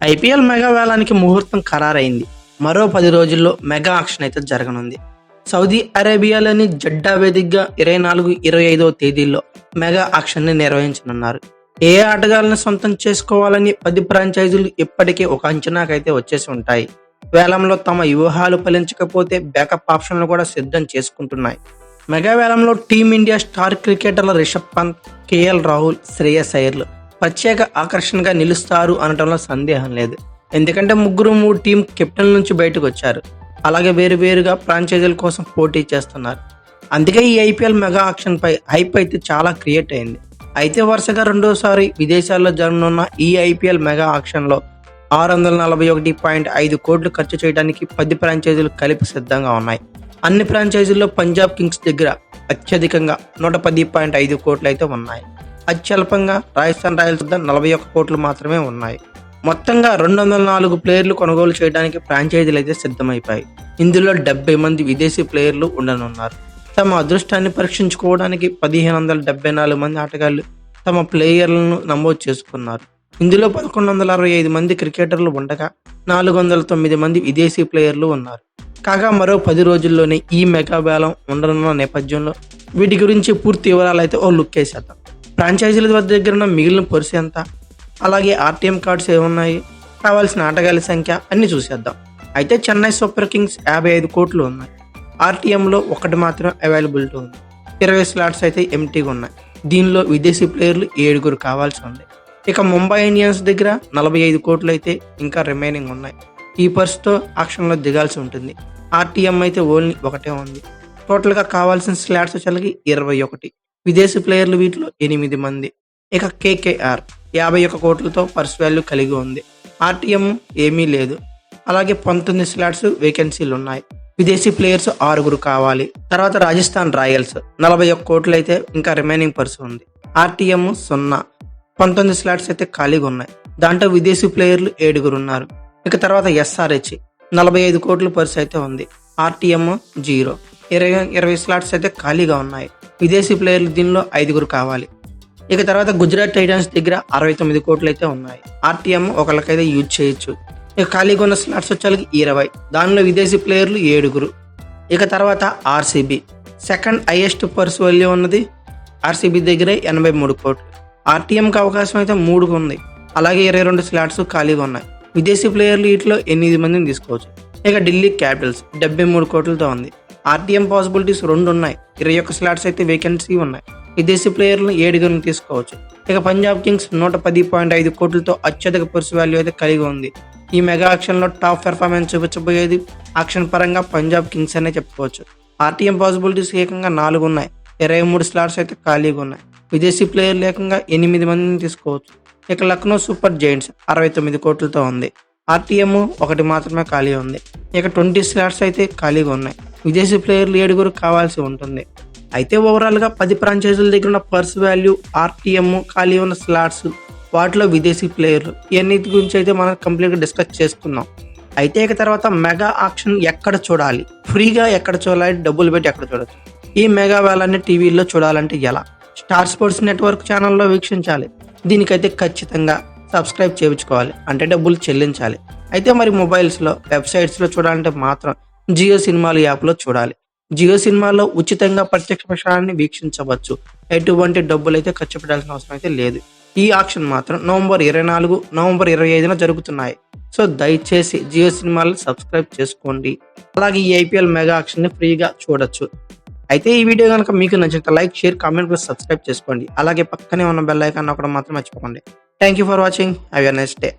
IPL mega వేలానికి ముహూర్తం ఖరారైంది. మరో 10 రోజుల్లో మెగా ఆక్షన్ అయితే జరగనుంది. సౌదీ అరేబియాలోని జడ్డా వేదికగా 24, 25వ తేదీల్లో మెగా ఆక్షన్ని నిర్వహించనున్నారు. ఏ ఆటగాళ్లను సొంతం చేసుకోవాలని 10 ఫ్రాంచైజీలు ఇప్పటికే ఒక అంచనాకైతే వచ్చేసి ఉంటాయి. వేలంలో తమ వ్యూహాలు ఫలించకపోతే బ్యాకప్ ఆప్షన్లు కూడా సిద్ధం చేసుకుంటున్నాయి. మెగా వేలంలో టీమిండియా స్టార్ క్రికెటర్ల రిషబ్ పంత్, కేఎల్ రాహుల్, శ్రేయస్ అయ్యర్లు ప్రత్యేక ఆకర్షణగా నిలుస్తారు అనటంలో సందేహం లేదు. ఎందుకంటే ముగ్గురు 3 టీం కెప్టెన్ల నుంచి బయటకు వచ్చారు. అలాగే వేరువేరుగా ఫ్రాంచైజీల కోసం పోటీ చేస్తున్నారు. అందుకే ఈ ఐపీఎల్ మెగా ఆక్షన్ పై హైప్ అయితే చాలా క్రియేట్ అయింది. అయితే వరుసగా రెండోసారి విదేశాల్లో జరగనున్న ఈ ఐపీఎల్ మెగా ఆక్షన్లో 641.5 కోట్లు ఖర్చు చేయడానికి 10 ఫ్రాంచైజీలు కలిపి సిద్ధంగా ఉన్నాయి. అన్ని ఫ్రాంచైజీల్లో పంజాబ్ కింగ్స్ దగ్గర అత్యధికంగా 110.5 కోట్లు అయితే ఉన్నాయి. అత్యల్పంగా రాజస్థాన్ రాయల్స్ వద్ద 41 కోట్లు మాత్రమే ఉన్నాయి. మొత్తంగా 204 ప్లేయర్లు కొనుగోలు చేయడానికి ఫ్రాంచైజీలు అయితే సిద్ధమైపోయాయి. ఇందులో 70 మంది విదేశీ ప్లేయర్లు ఉండనున్నారు. తమ అదృష్టాన్ని పరీక్షించుకోవడానికి 1574 మంది ఆటగాళ్లు తమ ప్లేయర్లను నమోదు చేసుకున్నారు. ఇందులో 1165 మంది క్రికెటర్లు ఉండగా 409 మంది విదేశీ ప్లేయర్లు ఉన్నారు. కాగా మరో 10 రోజుల్లోనే ఈ మెగా వేలం ఉండనున్న నేపథ్యంలో వీటి గురించి పూర్తి వివరాలు అయితే ఓ లుక్ వేసేద్దాం. ఫ్రాంచైజీల దగ్గర ఉన్న మిగిలిన పొరుసు ఎంత, అలాగే ఆర్టీఎం కార్డ్స్ ఏమున్నాయి, కావాల్సిన ఆటగాళ్ల సంఖ్య అన్ని చూసేద్దాం. అయితే చెన్నై సూపర్ కింగ్స్ 55 కోట్లు ఉన్నాయి. ఆర్టీఎంలో ఒకటి మాత్రం అవైలబిలిటీ ఉంది. 20 స్లాట్స్ అయితే ఎంటీగా ఉన్నాయి. దీనిలో విదేశీ ప్లేయర్లు 7 కావాల్సి ఉంది. ఇక ముంబై ఇండియన్స్ దగ్గర 45 కోట్లు అయితే ఇంకా రిమైనింగ్ ఉన్నాయి. ఈ పర్సుతో ఆక్షన్లో దిగాల్సి ఉంటుంది. ఆర్టీఎం అయితే ఓన్లీ ఒకటే ఉంది. టోటల్గా కావాల్సిన స్లాట్స్ వచ్చేసరికి 21. విదేశీ ప్లేయర్లు వీటిలో 8 మంది. ఇక కేకేఆర్ 51 కోట్లతో పర్స్ వాల్యూ కలిగి ఉంది. ఆర్టీఎం ఏమీ లేదు. అలాగే 19 స్లాట్స్ వేకెన్సీలు ఉన్నాయి. విదేశీ ప్లేయర్స్ 6 కావాలి. తర్వాత రాజస్థాన్ రాయల్స్ 41 కోట్లు అయితే ఇంకా రిమైనింగ్ పర్స్ ఉంది. ఆర్టీఎం 0. 19 స్లాట్స్ అయితే ఖాళీగా ఉన్నాయి. దాంట్లో విదేశీ ప్లేయర్లు 7 ఉన్నారు. ఇక తర్వాత ఎస్ఆర్హెచ్ 45 కోట్ల పర్స్ అయితే ఉంది. ఆర్టీఎం 0. 20 స్లాట్స్ అయితే ఖాళీగా ఉన్నాయి. విదేశీ ప్లేయర్లు దీనిలో 5 కావాలి. ఇక తర్వాత గుజరాత్ టైటన్స్ దగ్గర 69 కోట్లు అయితే ఉన్నాయి. ఆర్టీఎం ఒకళ్ళకైతే యూజ్ చేయొచ్చు. ఇక ఖాళీగా ఉన్న స్లాట్స్ వచ్చేకి 20. దానిలో విదేశీ ప్లేయర్లు 7. ఇక తర్వాత RCB second highest purse value ఉన్నది. ఆర్సీబీ దగ్గర 83 కోట్లు. ఆర్టీఎంకి అవకాశం అయితే 3 ఉంది. అలాగే 22 స్లాట్స్ ఖాళీగా ఉన్నాయి. విదేశీ ప్లేయర్లు వీటిలో 8 మందిని తీసుకోవచ్చు. ఇక ఢిల్లీ క్యాపిటల్స్ 73 కోట్లతో ఉంది. ఆర్టీఎం పాసిబిలిటీస్ 2 ఉన్నాయి. 21 స్లాట్స్ అయితే వేకెన్సీ ఉన్నాయి. విదేశీ ప్లేయర్లను 7 తీసుకోవచ్చు. ఇక పంజాబ్ కింగ్స్ 110.5 కోట్లతో అత్యధిక పర్సు వాల్యూ అయితే కలిగి ఉంది. ఈ మెగా ఆక్షన్లో టాప్ పెర్ఫార్మెన్స్ చూపించబోయేది ఆక్షన్ పరంగా పంజాబ్ కింగ్స్ అనే చెప్పుకోవచ్చు. ఆర్టీఎం పాసిబిలిటీస్ ఏకంగా 4 ఉన్నాయి. 23 స్లాట్స్ అయితే ఖాళీగా ఉన్నాయి. విదేశీ ప్లేయర్లు ఏకంగా 8 మందిని తీసుకోవచ్చు. ఇక లక్నో సూపర్ జైంట్స్ 69 కోట్లతో ఉంది. ఆర్టీఎం 1 మాత్రమే ఖాళీ ఉంది. ఇక 20 స్లాట్స్ అయితే ఖాళీగా ఉన్నాయి. విదేశీ ప్లేయర్లు 7 కావాల్సి ఉంటుంది. అయితే ఓవరాల్గా 10 ఫ్రాంచైజీల దగ్గర ఉన్న పర్స్ వాల్యూ, ఆర్టీఎం, ఖాళీ ఉన్న స్లాట్స్, వాటిలో విదేశీ ప్లేయర్లు, ఇవన్నిటి గురించి అయితే మనం కంప్లీట్గా డిస్కస్ చేసుకున్నాం. అయితే ఇక తర్వాత మెగా ఆక్షన్ ఎక్కడ చూడాలి, ఫ్రీగా ఎక్కడ చూడాలి, డబ్బులు పెట్టి ఎక్కడ చూడవచ్చు, ఈ మెగా వేలాన్ని టీవీలో చూడాలంటే ఎలా? స్టార్ స్పోర్ట్స్ నెట్వర్క్ ఛానల్లో వీక్షించాలి. దీనికైతే ఖచ్చితంగా సబ్స్క్రైబ్ చేయించుకోవాలి, అంటే డబ్బులు చెల్లించాలి. అయితే మరి మొబైల్స్లో, వెబ్సైట్స్లో చూడాలంటే మాత్రం జియో సినిమాలు యాప్లో చూడాలి. జియో సినిమాలో ఉచితంగా ప్రత్యక్ష ప్రసారాన్ని వీక్షించవచ్చు. ఎటువంటి డబ్బులు అయితే ఖర్చు పెట్టాల్సిన అవసరం అయితే లేదు. ఈ ఆక్షన్ మాత్రం నవంబర్ 24, నవంబర్ 25న జరుగుతున్నాయి. సో దయచేసి జియో సినిమాలు సబ్స్క్రైబ్ చేసుకోండి. అలాగే ఈ ఐపీఎల్ మెగా ఆక్షన్ని ఫ్రీగా చూడొచ్చు. అయితే ఈ వీడియో కనుక మీకు నచ్చితే like, share, comment plus subscribe చేసుకోండి. అలాగే పక్కనే ఉన్న బెల్ ఐకాన్ నొక్కడం మాత్రం మర్చిపోకండి. Thank you for watching. Have a nice day.